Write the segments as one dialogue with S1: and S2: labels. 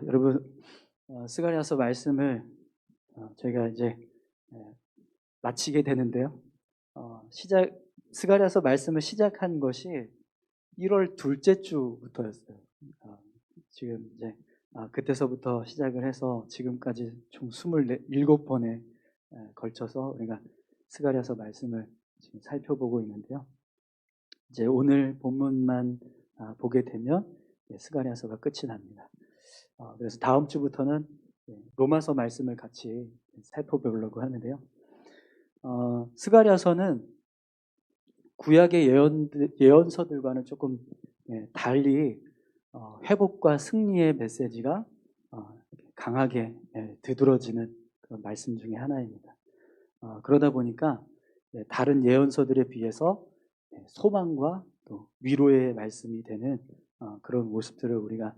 S1: 여러분, 스가랴서 말씀을 저희가 이제 예, 마치게 되는데요. 스가랴서 말씀을 시작한 것이 1월 둘째 주부터였어요. 지금 이제 그때서부터 시작을 해서 지금까지 총 27번에 걸쳐서 우리가 스가랴서 말씀을 지금 살펴보고 있는데요. 이제 오늘 본문만 보게 되면 스가랴서가 끝이 납니다. 그래서 다음 주부터는 로마서 말씀을 같이 살펴보려고 하는데요. 스가랴서는 구약의 예언서들과는 조금 달리 회복과 승리의 메시지가 강하게 두드러지는 그런 말씀 중에 하나입니다. 그러다 보니까 다른 예언서들에 비해서 소망과 또 위로의 말씀이 되는 그런 모습들을 우리가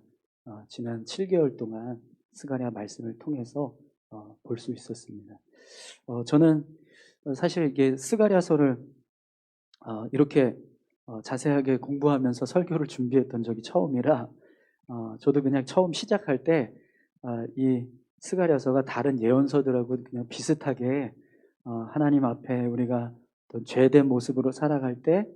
S1: 지난 7개월 동안 스가랴 말씀을 통해서 볼 수 있었습니다. 저는 사실 이게 스가랴서를 이렇게 자세하게 공부하면서 설교를 준비했던 적이 처음이라 저도 그냥 처음 시작할 때 이 스가랴서가 다른 예언서들하고 그냥 비슷하게 하나님 앞에 우리가 어떤 죄된 모습으로 살아갈 때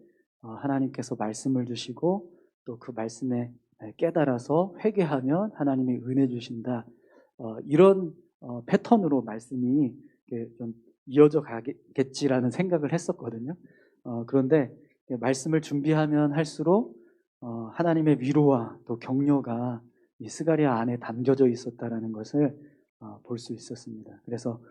S1: 하나님께서 말씀을 주시고 또 그 말씀에 깨달아서 회개하면 하나님이 은혜 주신다. 이런 패턴으로 말씀이 좀 이어져 가겠지라는 생각을 했었거든요. 그런데 말씀을 준비하면 할수록 하나님의 위로와 또 격려가 이 스가랴 안에 담겨져 있었다라는 것을 볼 수 있었습니다. 그래서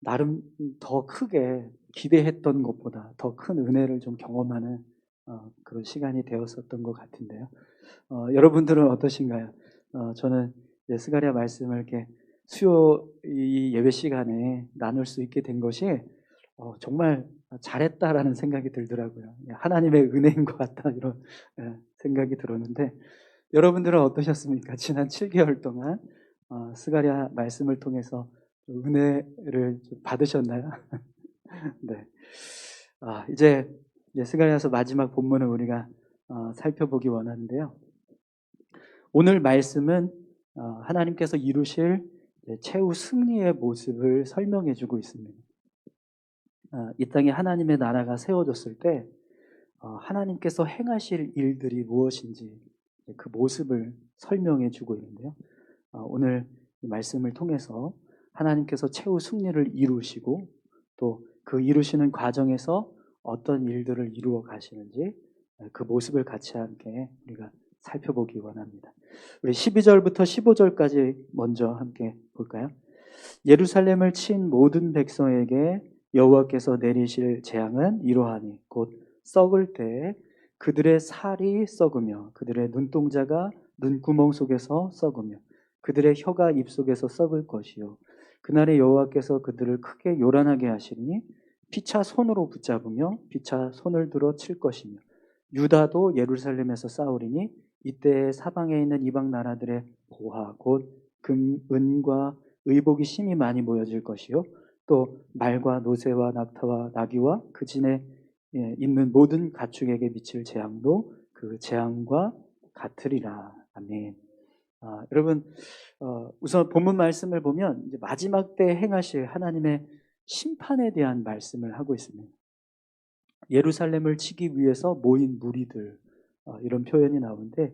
S1: 나름 더 크게 기대했던 것보다 더 큰 은혜를 좀 경험하는 그런 시간이 되었었던 것 같은데요. 여러분들은 어떠신가요? 저는 스가랴 말씀을 이렇게 수요 이 예배 시간에 나눌 수 있게 된 것이 정말 잘했다라는 생각이 들더라고요. 하나님의 은혜인 것 같다 이런 생각이 들었는데 여러분들은 어떠셨습니까? 지난 7개월 동안 스가랴 말씀을 통해서 은혜를 받으셨나요? 네. 이제 스가랴서 마지막 본문을 우리가 살펴보기 원하는데요. 오늘 말씀은 하나님께서 이루실 최후 승리의 모습을 설명해 주고 있습니다. 이 땅에 하나님의 나라가 세워졌을 때 하나님께서 행하실 일들이 무엇인지 그 모습을 설명해 주고 있는데요. 오늘 이 말씀을 통해서 하나님께서 최후 승리를 이루시고 또 그 이루시는 과정에서 어떤 일들을 이루어 가시는지 그 모습을 같이 함께 우리가 살펴보기 원합니다. 우리 12절부터 15절까지 먼저 함께 볼까요? 예루살렘을 친 모든 백성에게 여호와께서 내리실 재앙은 이러하니 곧 썩을 때 그들의 살이 썩으며 그들의 눈동자가 눈구멍 속에서 썩으며 그들의 혀가 입 속에서 썩을 것이요 그날에 여호와께서 그들을 크게 요란하게 하시니 피차 손으로 붙잡으며 피차 손을 들어 칠 것이며 유다도 예루살렘에서 싸우리니 이때 사방에 있는 이방 나라들의 보화 곧 금, 은과 의복이 심히 많이 모여질 것이요 또 말과 노새와 낙타와 나귀와 그 진에 있는 모든 가축에게 미칠 재앙도 그 재앙과 같으리라. 아멘. 여러분 우선 본문 말씀을 보면 이제 마지막 때 행하실 하나님의 심판에 대한 말씀을 하고 있습니다. 예루살렘을 치기 위해서 모인 무리들 이런 표현이 나오는데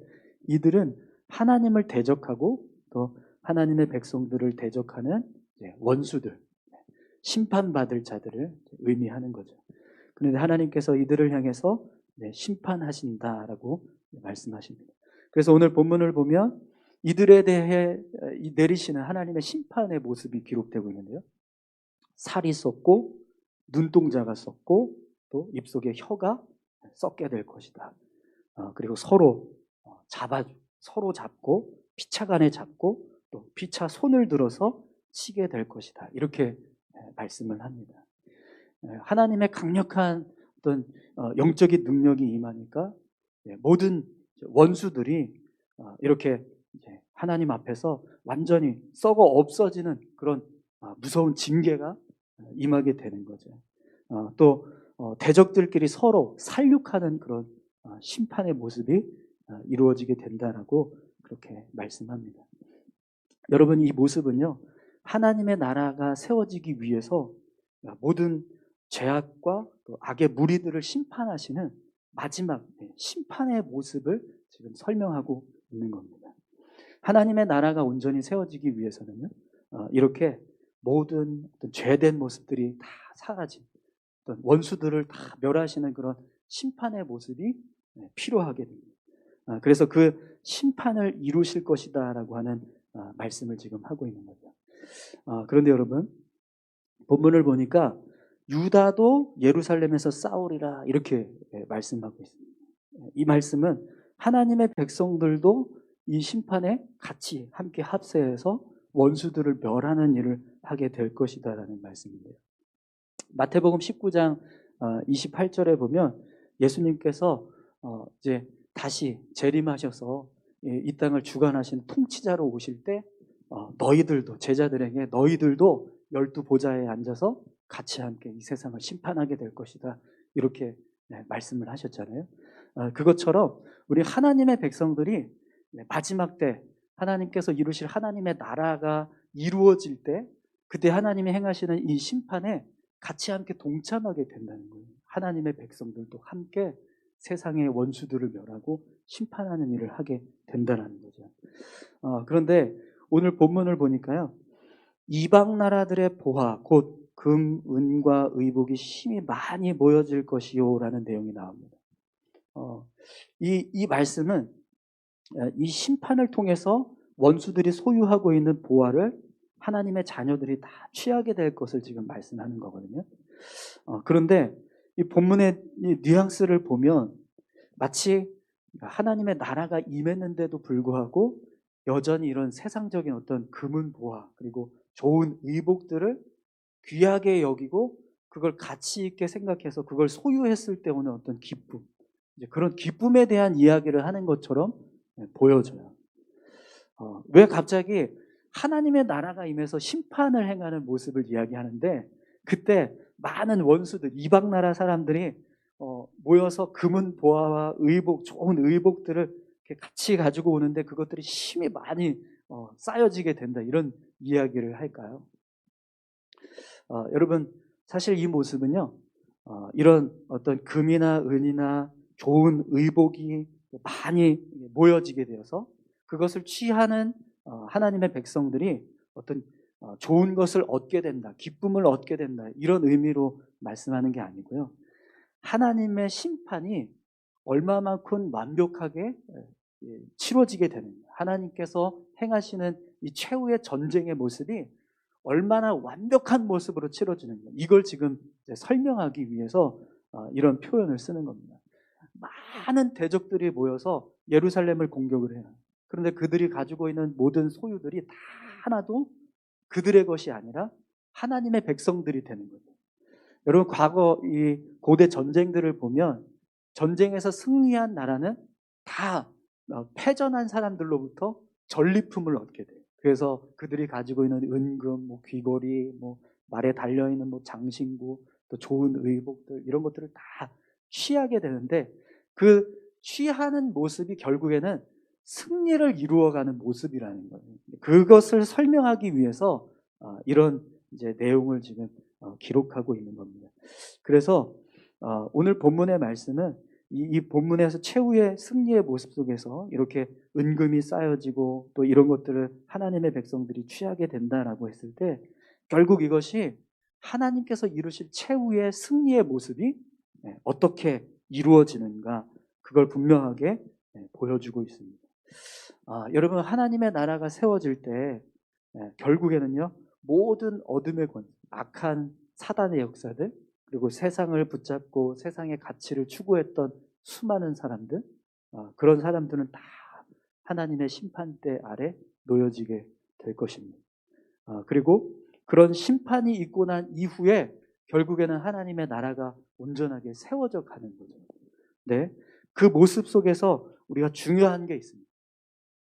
S1: 이들은 하나님을 대적하고 또 하나님의 백성들을 대적하는 원수들, 심판받을 자들을 의미하는 거죠. 그런데 하나님께서 이들을 향해서 심판하신다라고 말씀하십니다. 그래서 오늘 본문을 보면 이들에 대해 내리시는 하나님의 심판의 모습이 기록되고 있는데요. 살이 썩고 눈동자가 썩고 또 입속에 혀가 썩게 될 것이다. 그리고 서로 서로 잡고 피차간에 잡고 또 피차 손을 들어서 치게 될 것이다. 이렇게 말씀을 합니다. 하나님의 강력한 어떤 영적인 능력이 임하니까 모든 원수들이 이렇게 하나님 앞에서 완전히 썩어 없어지는 그런 무서운 징계가 임하게 되는 거죠. 또 대적들끼리 서로 살육하는 그런 심판의 모습이 이루어지게 된다라고 그렇게 말씀합니다. 여러분, 이 모습은요, 하나님의 나라가 세워지기 위해서 모든 죄악과 또 악의 무리들을 심판하시는 마지막 심판의 모습을 지금 설명하고 있는 겁니다. 하나님의 나라가 온전히 세워지기 위해서는요, 이렇게 모든 어떤 죄된 모습들이 다 사라진, 어떤 원수들을 다 멸하시는 그런 심판의 모습이 필요하게 됩니다. 그래서 그 심판을 이루실 것이다라고 하는 말씀을 지금 하고 있는 거죠. 그런데 여러분, 본문을 보니까 유다도 예루살렘에서 싸우리라 이렇게 말씀하고 있습니다. 이 말씀은 하나님의 백성들도 이 심판에 같이 함께 합세해서 원수들을 멸하는 일을 하게 될 것이다라는 말씀인데요. 마태복음 19장 28절에 보면 예수님께서 이제 다시 재림하셔서 이 땅을 주관하시는 통치자로 오실 때 너희들도, 제자들에게 너희들도 12보좌에 앉아서 같이 함께 이 세상을 심판하게 될 것이다, 이렇게 말씀을 하셨잖아요. 그것처럼 우리 하나님의 백성들이 마지막 때 하나님께서 이루실 하나님의 나라가 이루어질 때, 그때 하나님이 행하시는 이 심판에 같이 함께 동참하게 된다는 거예요. 하나님의 백성들도 함께 세상의 원수들을 멸하고 심판하는 일을 하게 된다는 거죠. 그런데 오늘 본문을 보니까요, 이방 나라들의 보화 곧 금, 은과 의복이 심히 많이 모여질 것이요 라는 내용이 나옵니다. 이 말씀은 이 심판을 통해서 원수들이 소유하고 있는 보화를 하나님의 자녀들이 다 취하게 될 것을 지금 말씀하는 거거든요. 그런데 이 본문의 이 뉘앙스를 보면 마치 하나님의 나라가 임했는데도 불구하고 여전히 이런 세상적인 어떤 금은 보화 그리고 좋은 의복들을 귀하게 여기고 그걸 가치 있게 생각해서 그걸 소유했을 때 오는 어떤 기쁨, 이제 그런 기쁨에 대한 이야기를 하는 것처럼 보여져요. 왜 갑자기 하나님의 나라가 임해서 심판을 행하는 모습을 이야기하는데, 그때 많은 원수들, 이방 나라 사람들이 모여서 금은 보화와 의복, 좋은 의복들을 이렇게 같이 가지고 오는데 그것들이 힘이 많이 쌓여지게 된다, 이런 이야기를 할까요? 여러분, 사실 이 모습은요, 이런 어떤 금이나 은이나 좋은 의복이 많이 모여지게 되어서 그것을 취하는 하나님의 백성들이 어떤 좋은 것을 얻게 된다, 기쁨을 얻게 된다, 이런 의미로 말씀하는 게 아니고요, 하나님의 심판이 얼마만큼 완벽하게 치러지게 되는, 하나님께서 행하시는 이 최후의 전쟁의 모습이 얼마나 완벽한 모습으로 치러지는가, 이걸 지금 설명하기 위해서 이런 표현을 쓰는 겁니다. 많은 대적들이 모여서 예루살렘을 공격을 해요. 그런데 그들이 가지고 있는 모든 소유들이 다 하나도 그들의 것이 아니라 하나님의 백성들이 되는 거죠. 여러분, 과거 이 고대 전쟁들을 보면 전쟁에서 승리한 나라는 다 패전한 사람들로부터 전리품을 얻게 돼요. 그래서 그들이 가지고 있는 은금, 뭐 귀걸이, 뭐 말에 달려 있는 뭐 장신구, 또 좋은 의복들, 이런 것들을 다 취하게 되는데, 그 취하는 모습이 결국에는 승리를 이루어가는 모습이라는 거예요. 그것을 설명하기 위해서 이런 이제 내용을 지금 기록하고 있는 겁니다. 그래서 오늘 본문의 말씀은 이 본문에서 최후의 승리의 모습 속에서 이렇게 은금이 쌓여지고 또 이런 것들을 하나님의 백성들이 취하게 된다라고 했을 때, 결국 이것이 하나님께서 이루실 최후의 승리의 모습이 어떻게 이루어지는가, 그걸 분명하게 보여주고 있습니다. 여러분, 하나님의 나라가 세워질 때 결국에는요, 모든 어둠의 권, 악한 사단의 역사들, 그리고 세상을 붙잡고 세상의 가치를 추구했던 수많은 사람들, 그런 사람들은 다 하나님의 심판대 아래 놓여지게 될 것입니다. 그리고 그런 심판이 있고 난 이후에 결국에는 하나님의 나라가 온전하게 세워져 가는 거죠. 네, 그 모습 속에서 우리가 중요한 게 있습니다.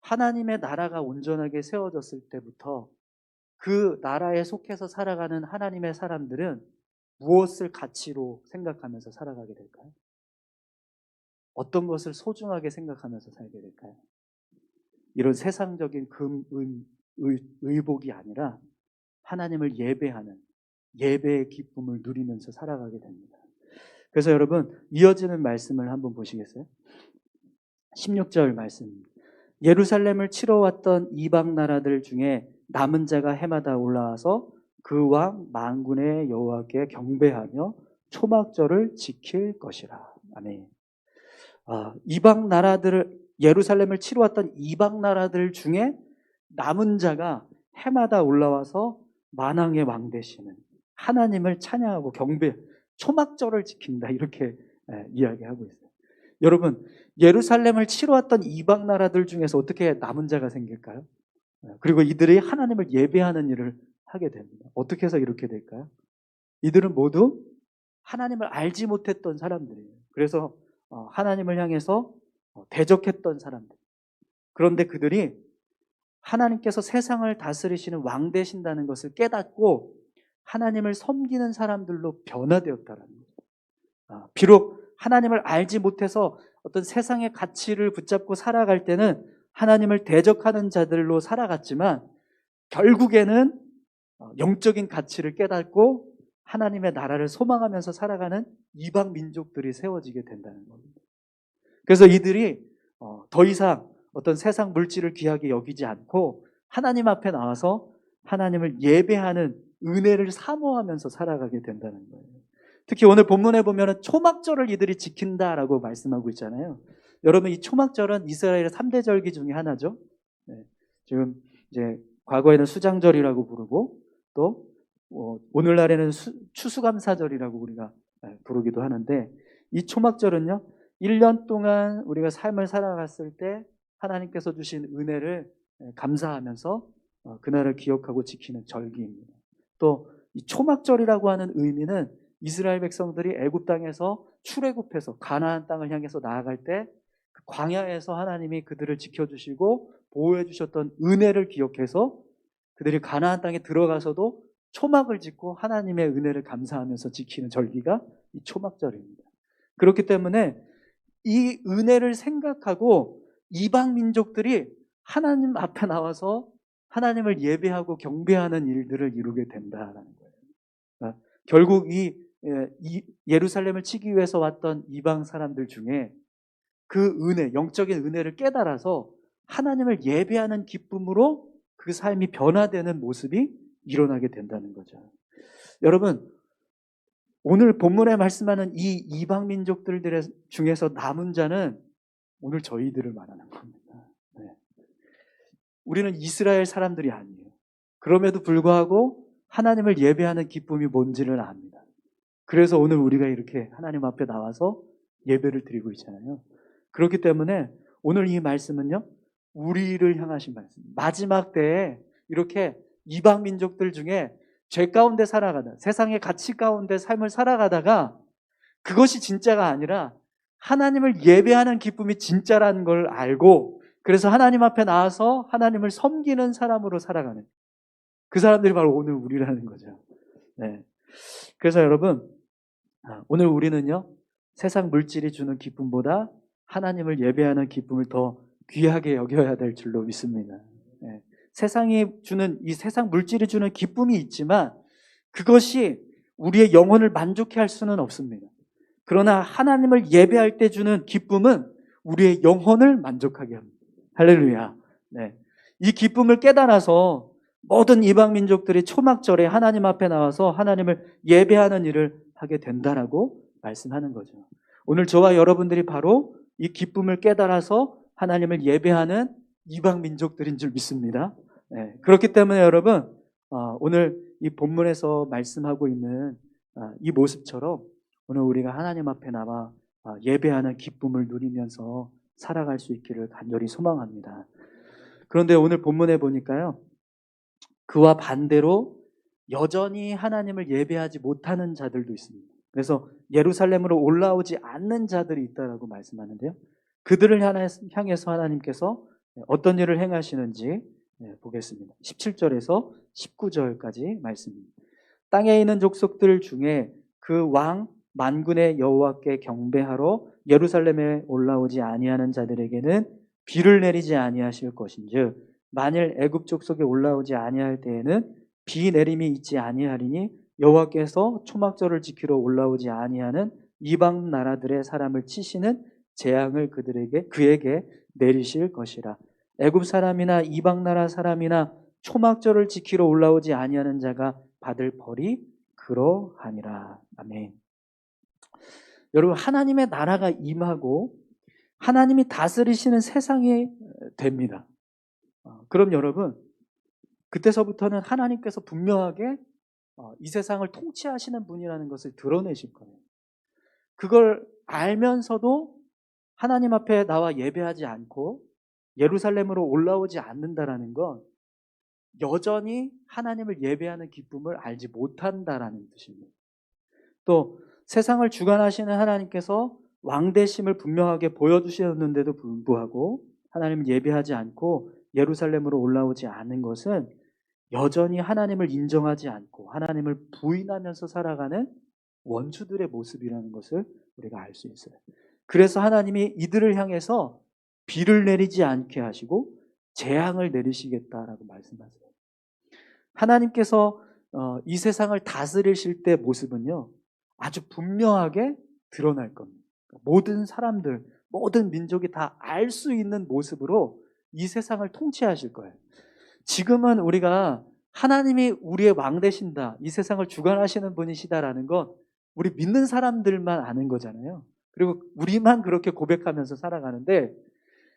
S1: 하나님의 나라가 온전하게 세워졌을 때부터 그 나라에 속해서 살아가는 하나님의 사람들은 무엇을 가치로 생각하면서 살아가게 될까요? 어떤 것을 소중하게 생각하면서 살게 될까요? 이런 세상적인 의복이 아니라 하나님을 예배하는 예배의 기쁨을 누리면서 살아가게 됩니다. 그래서 여러분, 이어지는 말씀을 한번 보시겠어요? 16절 말씀. 예루살렘을 치러 왔던 이방 나라들 중에 남은 자가 해마다 올라와서 그 왕 만군의 여호와께 경배하며 초막절을 지킬 것이라. 아멘. 이방 나라들을, 예루살렘을 치러 왔던 이방 나라들 중에 남은 자가 해마다 올라와서 만왕의 왕 되시는 하나님을 찬양하고 경배, 초막절을 지킨다, 이렇게 이야기하고 있어요. 여러분, 예루살렘을 치러 왔던 이방 나라들 중에서 어떻게 남은 자가 생길까요? 그리고 이들이 하나님을 예배하는 일을 하게 됩니다. 어떻게 해서 이렇게 될까요? 이들은 모두 하나님을 알지 못했던 사람들이에요. 그래서 하나님을 향해서 대적했던 사람들. 그런데 그들이 하나님께서 세상을 다스리시는 왕 되신다는 것을 깨닫고 하나님을 섬기는 사람들로 변화되었다는 거죠. 비록 하나님을 알지 못해서 어떤 세상의 가치를 붙잡고 살아갈 때는 하나님을 대적하는 자들로 살아갔지만 결국에는 영적인 가치를 깨닫고 하나님의 나라를 소망하면서 살아가는 이방 민족들이 세워지게 된다는 겁니다. 그래서 이들이 더 이상 어떤 세상 물질을 귀하게 여기지 않고 하나님 앞에 나와서 하나님을 예배하는 은혜를 사모하면서 살아가게 된다는 거예요. 특히 오늘 본문에 보면 초막절을 이들이 지킨다라고 말씀하고 있잖아요. 여러분, 이 초막절은 이스라엘의 3대 절기 중에 하나죠. 지금 이제 과거에는 수장절이라고 부르고 또 오늘날에는 추수감사절이라고 우리가 부르기도 하는데, 이 초막절은요, 1년 동안 우리가 삶을 살아갔을 때 하나님께서 주신 은혜를 감사하면서 그날을 기억하고 지키는 절기입니다. 또 이 초막절이라고 하는 의미는 이스라엘 백성들이 애굽 땅에서 출애굽해서 가나안 땅을 향해서 나아갈 때 그 광야에서 하나님이 그들을 지켜주시고 보호해 주셨던 은혜를 기억해서 그들이 가나안 땅에 들어가서도 초막을 짓고 하나님의 은혜를 감사하면서 지키는 절기가 이 초막절입니다. 그렇기 때문에 이 은혜를 생각하고 이방 민족들이 하나님 앞에 나와서 하나님을 예배하고 경배하는 일들을 이루게 된다는 거예요. 결국 이 예루살렘을 치기 위해서 왔던 이방 사람들 중에 그 은혜, 영적인 은혜를 깨달아서 하나님을 예배하는 기쁨으로 그 삶이 변화되는 모습이 일어나게 된다는 거죠. 여러분, 오늘 본문에 말씀하는 이 이방 민족들 중에서 남은 자는 오늘 저희들을 말하는 겁니다. 우리는 이스라엘 사람들이 아니에요. 그럼에도 불구하고 하나님을 예배하는 기쁨이 뭔지를 압니다. 그래서 오늘 우리가 이렇게 하나님 앞에 나와서 예배를 드리고 있잖아요. 그렇기 때문에 오늘 이 말씀은요, 우리를 향하신 말씀. 마지막 때에 이렇게 이방 민족들 중에 죄 가운데 살아가다, 세상의 가치 가운데 삶을 살아가다가 그것이 진짜가 아니라 하나님을 예배하는 기쁨이 진짜라는 걸 알고, 그래서 하나님 앞에 나와서 하나님을 섬기는 사람으로 살아가는 그 사람들이 바로 오늘 우리라는 거죠. 네. 그래서 여러분, 오늘 우리는요, 세상 물질이 주는 기쁨보다 하나님을 예배하는 기쁨을 더 귀하게 여겨야 될 줄로 믿습니다. 네. 세상이 주는, 이 세상 물질이 주는 기쁨이 있지만 그것이 우리의 영혼을 만족해 할 수는 없습니다. 그러나 하나님을 예배할 때 주는 기쁨은 우리의 영혼을 만족하게 합니다. 할렐루야. 네. 이 기쁨을 깨달아서 모든 이방 민족들이 초막절에 하나님 앞에 나와서 하나님을 예배하는 일을 하게 된다라고 말씀하는 거죠. 오늘 저와 여러분들이 바로 이 기쁨을 깨달아서 하나님을 예배하는 이방 민족들인 줄 믿습니다. 네. 그렇기 때문에 여러분, 오늘 이 본문에서 말씀하고 있는 이 모습처럼 오늘 우리가 하나님 앞에 나와 예배하는 기쁨을 누리면서 살아갈 수 있기를 간절히 소망합니다. 그런데 오늘 본문에 보니까요, 그와 반대로 여전히 하나님을 예배하지 못하는 자들도 있습니다. 그래서 예루살렘으로 올라오지 않는 자들이 있다라고 말씀하는데요, 그들을 향해서 하나님께서 어떤 일을 행하시는지 보겠습니다. 17절에서 19절까지 말씀입니다. 땅에 있는 족속들 중에 그 왕 만군의 여호와께 경배하러 예루살렘에 올라오지 아니하는 자들에게는 비를 내리지 아니하실 것인즉 만일 애굽 족속에 올라오지 아니할 때에는 비 내림이 있지 아니하리니 여호와께서 초막절을 지키러 올라오지 아니하는 이방 나라들의 사람을 치시는 재앙을 그에게 내리실 것이라. 애굽 사람이나 이방 나라 사람이나 초막절을 지키러 올라오지 아니하는 자가 받을 벌이 그러하니라. 아멘. 여러분, 하나님의 나라가 임하고 하나님이 다스리시는 세상이 됩니다. 그럼 여러분, 그때서부터는 하나님께서 분명하게 이 세상을 통치하시는 분이라는 것을 드러내실 거예요. 그걸 알면서도 하나님 앞에 나와 예배하지 않고 예루살렘으로 올라오지 않는다라는 건 여전히 하나님을 예배하는 기쁨을 알지 못한다라는 뜻입니다. 또 세상을 주관하시는 하나님께서 왕대심을 분명하게 보여주셨는데도 불구하고 하나님을 예배하지 않고 예루살렘으로 올라오지 않은 것은 여전히 하나님을 인정하지 않고 하나님을 부인하면서 살아가는 원수들의 모습이라는 것을 우리가 알 수 있어요. 그래서 하나님이 이들을 향해서 비를 내리지 않게 하시고 재앙을 내리시겠다라고 말씀하세요. 하나님께서 이 세상을 다스리실 때 모습은요, 아주 분명하게 드러날 겁니다. 모든 사람들, 모든 민족이 다 알 수 있는 모습으로 이 세상을 통치하실 거예요. 지금은 우리가 하나님이 우리의 왕 되신다, 이 세상을 주관하시는 분이시다라는 건 우리 믿는 사람들만 아는 거잖아요. 그리고 우리만 그렇게 고백하면서 살아가는데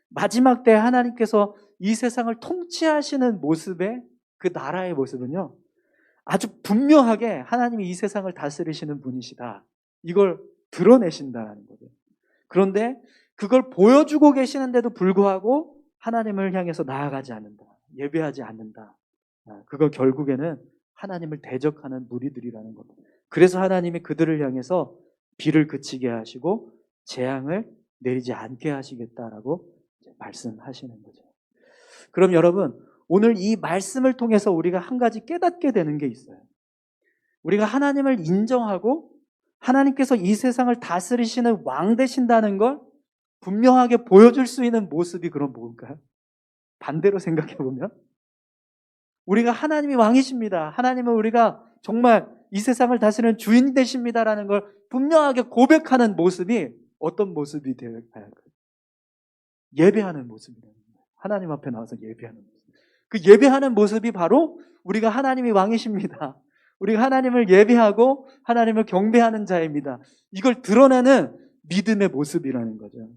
S1: 마지막 때 하나님께서 이 세상을 통치하시는 모습의 그 나라의 모습은요, 아주 분명하게 하나님이 이 세상을 다스리시는 분이시다, 이걸 드러내신다는 거죠. 그런데 그걸 보여주고 계시는데도 불구하고 하나님을 향해서 나아가지 않는다, 예배하지 않는다. 그거 결국에는 하나님을 대적하는 무리들이라는 겁니다. 그래서 하나님이 그들을 향해서 비를 그치게 하시고 재앙을 내리지 않게 하시겠다라고 말씀하시는 거죠. 그럼 여러분, 오늘 이 말씀을 통해서 우리가 한 가지 깨닫게 되는 게 있어요. 우리가 하나님을 인정하고 하나님께서 이 세상을 다스리시는 왕 되신다는 걸 분명하게 보여줄 수 있는 모습이 그럼 뭘까요? 반대로 생각해 보면 우리가 하나님이 왕이십니다, 하나님은 우리가 정말 이 세상을 다스리는 주인이 되십니다라는 걸 분명하게 고백하는 모습이 어떤 모습이 되어야 할까요? 예배하는 모습이라는 거예요. 하나님 앞에 나와서 예배하는 모습. 그 예배하는 모습이 바로 우리가 하나님이 왕이십니다, 우리가 하나님을 예배하고 하나님을 경배하는 자입니다, 이걸 드러내는 믿음의 모습이라는 거죠.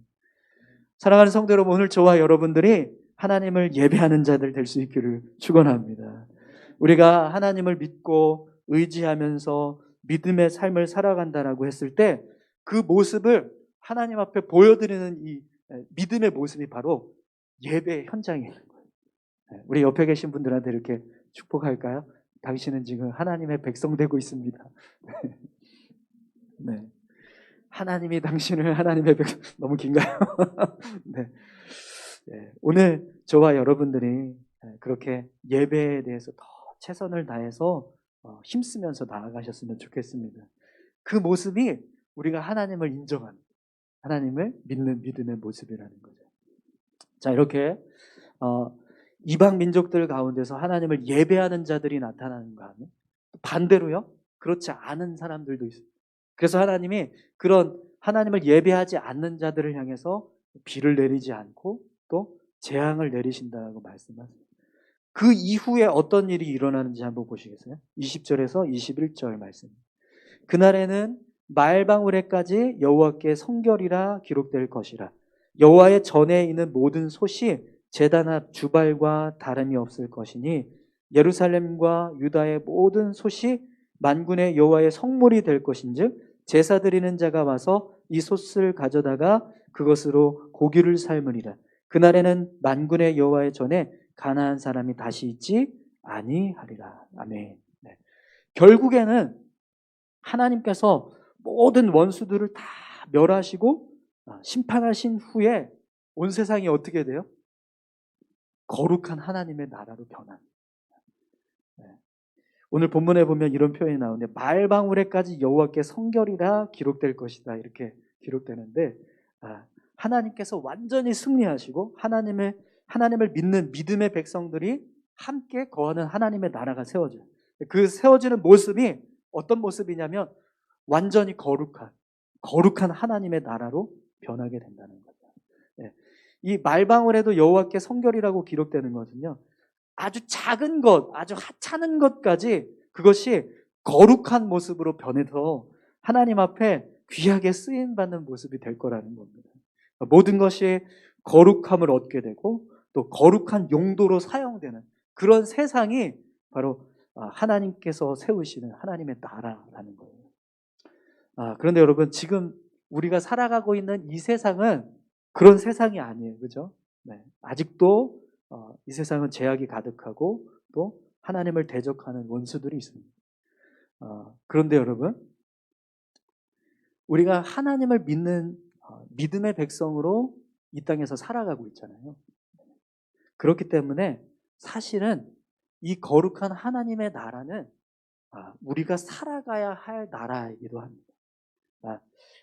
S1: 사랑하는 성도 여러분, 오늘 저와 여러분들이 하나님을 예배하는 자들 될 수 있기를 축원합니다. 우리가 하나님을 믿고 의지하면서 믿음의 삶을 살아간다라고 했을 때 그 모습을 하나님 앞에 보여드리는 이 믿음의 모습이 바로 예배 현장인 거예요. 우리 옆에 계신 분들한테 이렇게 축복할까요? 당신은 지금 하나님의 백성 되고 있습니다. 네. 하나님이 당신을 하나님의 백성, 너무 긴가요? 네. 네. 오늘 저와 여러분들이 그렇게 예배에 대해서 더 최선을 다해서 힘쓰면서 나아가셨으면 좋겠습니다. 그 모습이 우리가 하나님을 인정하는, 하나님을 믿는 믿음의 모습이라는 거죠. 자, 이렇게 이방 민족들 가운데서 하나님을 예배하는 자들이 나타나는 거 아니에요? 반대로요, 그렇지 않은 사람들도 있어요. 그래서 하나님이 그런 하나님을 예배하지 않는 자들을 향해서 비를 내리지 않고 또 재앙을 내리신다고 말씀하세요. 그 이후에 어떤 일이 일어나는지 한번 보시겠어요? 20절에서 21절 말씀. 그날에는 말방울에까지 여호와께 성결이라 기록될 것이라. 여호와의 전에 있는 모든 솥이 제단 앞 주발과 다름이 없을 것이니 예루살렘과 유다의 모든 솥이 만군의 여호와의 성물이 될 것인즉 제사 드리는 자가 와서 이 솥을 가져다가 그것으로 고기를 삶으리라. 그날에는 만군의 여호와의 전에 가나안 사람이 다시 있지 아니하리라. 아멘. 네. 결국에는 하나님께서 모든 원수들을 다 멸하시고 심판하신 후에 온 세상이 어떻게 돼요? 거룩한 하나님의 나라로 변합니다. 네. 오늘 본문에 보면 이런 표현이 나오는데 말방울에까지 여호와께 성결이라 기록될 것이다, 이렇게 기록되는데 하나님께서 완전히 승리하시고 하나님을 믿는 믿음의 백성들이 함께 거하는 하나님의 나라가 세워져요. 그 세워지는 모습이 어떤 모습이냐면 완전히 거룩한 하나님의 나라로 변하게 된다는 거죠. 예. 이 말방울에도 여호와께 성결이라고 기록되는 것은요, 아주 작은 것, 아주 하찮은 것까지 그것이 거룩한 모습으로 변해서 하나님 앞에 귀하게 쓰임받는 모습이 될 거라는 겁니다. 모든 것이 거룩함을 얻게 되고 또 거룩한 용도로 사용되는 그런 세상이 바로 하나님께서 세우시는 하나님의 나라라는 거예요. 그런데 여러분, 지금 우리가 살아가고 있는 이 세상은 그런 세상이 아니에요. 그죠? 네. 아직도 이 세상은 죄악이 가득하고 또 하나님을 대적하는 원수들이 있습니다. 그런데 여러분, 우리가 하나님을 믿는 믿음의 백성으로 이 땅에서 살아가고 있잖아요. 그렇기 때문에 사실은 이 거룩한 하나님의 나라는 우리가 살아가야 할 나라이기도 합니다.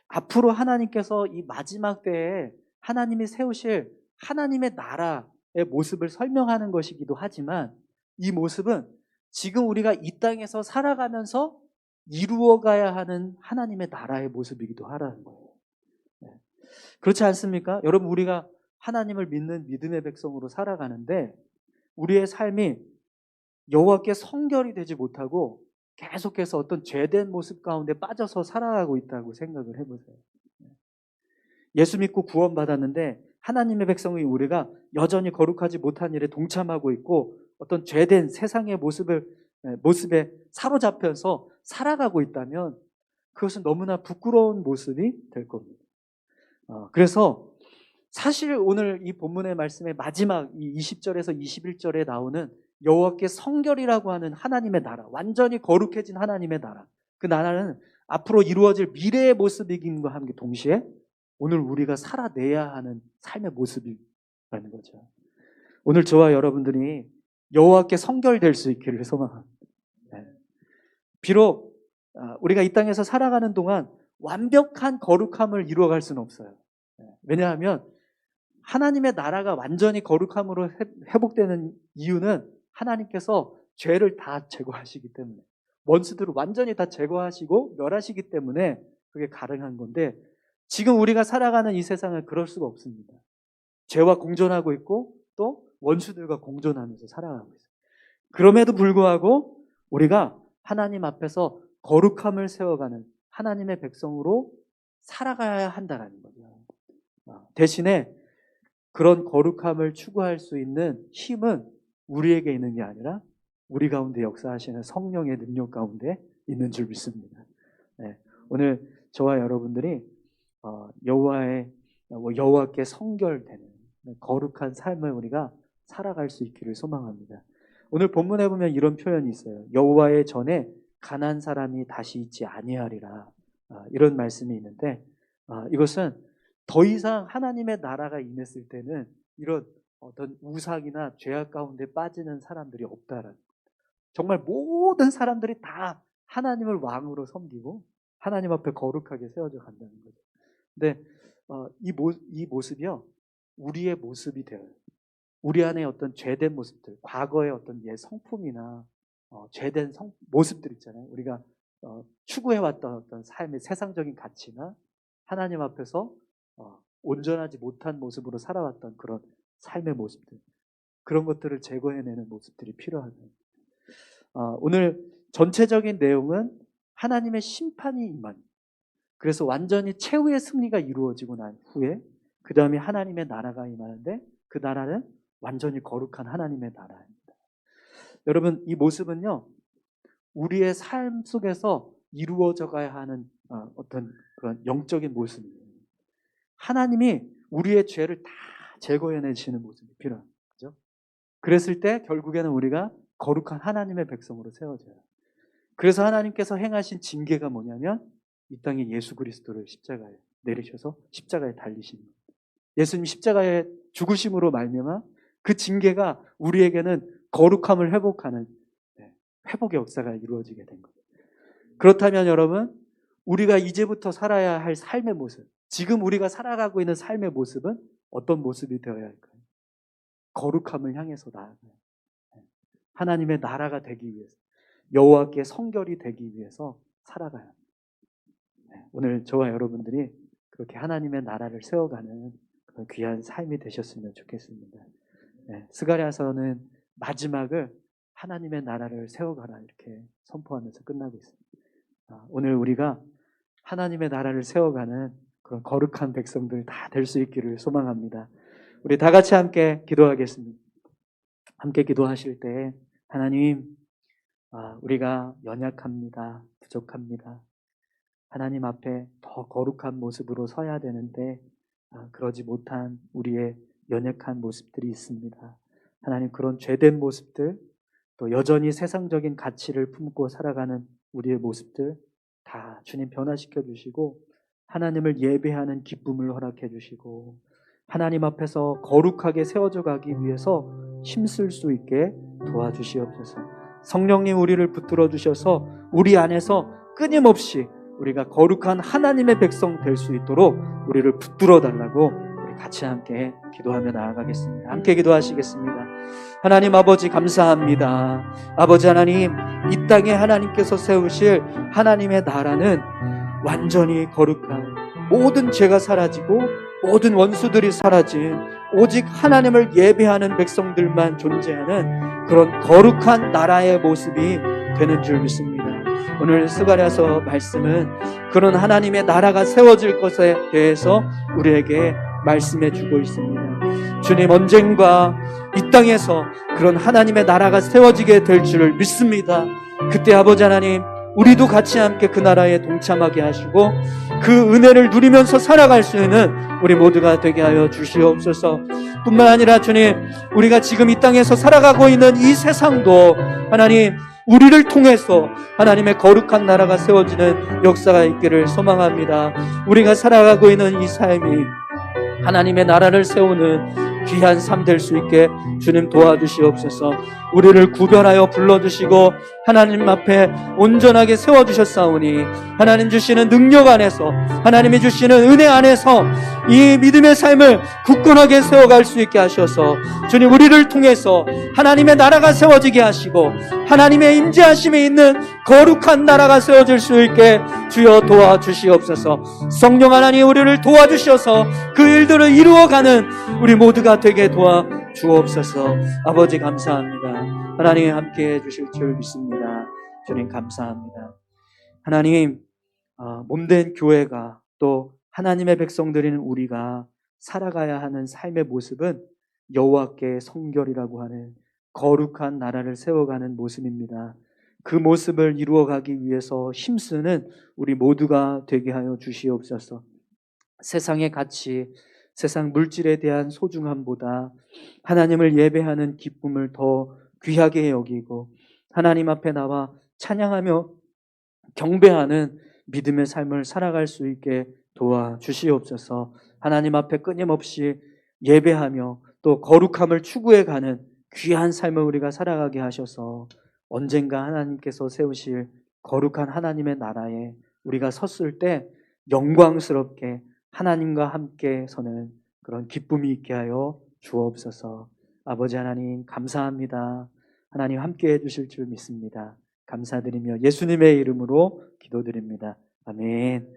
S1: 앞으로 하나님께서 이 마지막 때에 하나님이 세우실 하나님의 나라의 모습을 설명하는 것이기도 하지만 이 모습은 지금 우리가 이 땅에서 살아가면서 이루어가야 하는 하나님의 나라의 모습이기도 하라는 거예요. 그렇지 않습니까? 여러분, 우리가 하나님을 믿는 믿음의 백성으로 살아가는데 우리의 삶이 여호와께 성결이 되지 못하고 계속해서 어떤 죄된 모습 가운데 빠져서 살아가고 있다고 생각을 해보세요. 예수 믿고 구원받았는데 하나님의 백성이 우리가 여전히 거룩하지 못한 일에 동참하고 있고 어떤 죄된 세상의 모습에 사로잡혀서 살아가고 있다면 그것은 너무나 부끄러운 모습이 될 겁니다. 그래서 사실 오늘 이 본문의 말씀의 마지막 이 20절에서 21절에 나오는 여호와께 성결이라고 하는 하나님의 나라, 완전히 거룩해진 하나님의 나라, 그 나라는 앞으로 이루어질 미래의 모습이긴과 함께 동시에 오늘 우리가 살아내야 하는 삶의 모습이라는 거죠. 오늘 저와 여러분들이 여호와께 성결될 수 있기를 소망합니다. 비록 우리가 이 땅에서 살아가는 동안 완벽한 거룩함을 이루어갈 수는 없어요. 왜냐하면 하나님의 나라가 완전히 거룩함으로 회복되는 이유는 하나님께서 죄를 다 제거하시기 때문에, 원수들을 완전히 다 제거하시고 멸하시기 때문에 그게 가능한 건데, 지금 우리가 살아가는 이 세상은 그럴 수가 없습니다. 죄와 공존하고 있고 또 원수들과 공존하면서 살아가고 있어요. 그럼에도 불구하고 우리가 하나님 앞에서 거룩함을 세워가는 하나님의 백성으로 살아가야 한다는 거죠. 대신에 그런 거룩함을 추구할 수 있는 힘은 우리에게 있는 게 아니라 우리 가운데 역사하시는 성령의 능력 가운데 있는 줄 믿습니다. 오늘 저와 여러분들이 여호와께 성결되는 거룩한 삶을 우리가 살아갈 수 있기를 소망합니다. 오늘 본문에 보면 이런 표현이 있어요. 여호와의 전에 가난 사람이 다시 있지 아니하리라, 이런 말씀이 있는데, 이것은 더 이상 하나님의 나라가 임했을 때는 이런 어떤 우상이나 죄악 가운데 빠지는 사람들이 없다라는, 정말 모든 사람들이 다 하나님을 왕으로 섬기고 하나님 앞에 거룩하게 세워져 간다는 거죠. 근데 이 모습이요, 우리의 모습이 되어요. 우리 안에 어떤 죄된 모습들, 과거의 어떤 성품이나 죄된 모습들 있잖아요. 우리가 추구해왔던 어떤 삶의 세상적인 가치나 하나님 앞에서 온전하지 못한 모습으로 살아왔던 그런 삶의 모습들, 그런 것들을 제거해내는 모습들이 필요하다. 오늘 전체적인 내용은 하나님의 심판이 임한, 그래서 완전히 최후의 승리가 이루어지고 난 후에 그 다음에 하나님의 나라가 임하는데, 그 나라는 완전히 거룩한 하나님의 나라입니다. 여러분, 이 모습은요, 우리의 삶 속에서 이루어져 가야 하는 어떤 그런 영적인 모습이에요. 하나님이 우리의 죄를 다 제거해내시는 모습이 필요한 거죠. 그랬을 때 결국에는 우리가 거룩한 하나님의 백성으로 세워져요. 그래서 하나님께서 행하신 징계가 뭐냐면 이 땅에 예수 그리스도를 십자가에 내리셔서 십자가에 달리신 거예요. 예수님 십자가에 죽으심으로 말미암아 그 징계가 우리에게는 거룩함을 회복하는 회복의 역사가 이루어지게 된 거예요. 그렇다면 여러분, 우리가 이제부터 살아야 할 삶의 모습, 지금 우리가 살아가고 있는 삶의 모습은 어떤 모습이 되어야 할까요? 거룩함을 향해서 나아가요. 하나님의 나라가 되기 위해서, 여호와께 성결이 되기 위해서 살아가야 합니다. 오늘 저와 여러분들이 그렇게 하나님의 나라를 세워가는 그런 귀한 삶이 되셨으면 좋겠습니다. 스가랴서는 마지막을 하나님의 나라를 세워가라 이렇게 선포하면서 끝나고 있습니다. 오늘 우리가 하나님의 나라를 세워가는 그런 거룩한 백성들 다 될 수 있기를 소망합니다. 우리 다 같이 함께 기도하겠습니다. 함께 기도하실 때 하나님, 우리가 연약합니다. 부족합니다. 하나님 앞에 더 거룩한 모습으로 서야 되는데 그러지 못한 우리의 연약한 모습들이 있습니다. 하나님, 그런 죄된 모습들, 또 여전히 세상적인 가치를 품고 살아가는 우리의 모습들 다 주님 변화시켜 주시고 하나님을 예배하는 기쁨을 허락해 주시고 하나님 앞에서 거룩하게 세워져 가기 위해서 힘쓸 수 있게 도와주시옵소서. 성령님, 우리를 붙들어 주셔서 우리 안에서 끊임없이 우리가 거룩한 하나님의 백성 될 수 있도록 우리를 붙들어 달라고 우리 같이 함께 기도하며 나아가겠습니다. 함께 기도하시겠습니다. 하나님 아버지, 감사합니다. 아버지 하나님, 이 땅에 하나님께서 세우실 하나님의 나라는 완전히 거룩한, 모든 죄가 사라지고 모든 원수들이 사라진 오직 하나님을 예배하는 백성들만 존재하는 그런 거룩한 나라의 모습이 되는 줄 믿습니다. 오늘 스가랴서 말씀은 그런 하나님의 나라가 세워질 것에 대해서 우리에게 말씀해 주고 있습니다. 주님, 언젠가 이 땅에서 그런 하나님의 나라가 세워지게 될 줄을 믿습니다. 그때 아버지 하나님, 우리도 같이 함께 그 나라에 동참하게 하시고 그 은혜를 누리면서 살아갈 수 있는 우리 모두가 되게 하여 주시옵소서. 뿐만 아니라 주님, 우리가 지금 이 땅에서 살아가고 있는 이 세상도 하나님, 우리를 통해서 하나님의 거룩한 나라가 세워지는 역사가 있기를 소망합니다. 우리가 살아가고 있는 이 삶이 하나님의 나라를 세우는 귀한 삶 될 수 있게 주님 도와주시옵소서. 우리를 구별하여 불러주시고 하나님 앞에 온전하게 세워주셨사오니 하나님 주시는 능력 안에서, 하나님이 주시는 은혜 안에서 이 믿음의 삶을 굳건하게 세워갈 수 있게 하셔서 주님, 우리를 통해서 하나님의 나라가 세워지게 하시고 하나님의 임재하심이 있는 거룩한 나라가 세워질 수 있게 주여 도와주시옵소서. 성령 하나님, 우리를 도와주셔서 그 일들을 이루어가는 우리 모두가 되게 도와주옵소서. 아버지 감사합니다. 하나님 함께해 주실 줄 믿습니다. 주님 감사합니다. 하나님, 몸된 교회가 또 하나님의 백성들인 우리가 살아가야 하는 삶의 모습은 여호와께 성결이라고 하는 거룩한 나라를 세워가는 모습입니다. 그 모습을 이루어가기 위해서 힘쓰는 우리 모두가 되게 하여 주시옵소서. 세상의 가치, 세상 물질에 대한 소중함보다 하나님을 예배하는 기쁨을 더 귀하게 여기고 하나님 앞에 나와 찬양하며 경배하는 믿음의 삶을 살아갈 수 있게 도와주시옵소서. 하나님 앞에 끊임없이 예배하며 또 거룩함을 추구해가는 귀한 삶을 우리가 살아가게 하셔서 언젠가 하나님께서 세우실 거룩한 하나님의 나라에 우리가 섰을 때 영광스럽게 하나님과 함께 서는 그런 기쁨이 있게 하여 주옵소서. 아버지 하나님 감사합니다. 하나님 함께해 주실 줄 믿습니다. 감사드리며 예수님의 이름으로 기도드립니다. 아멘.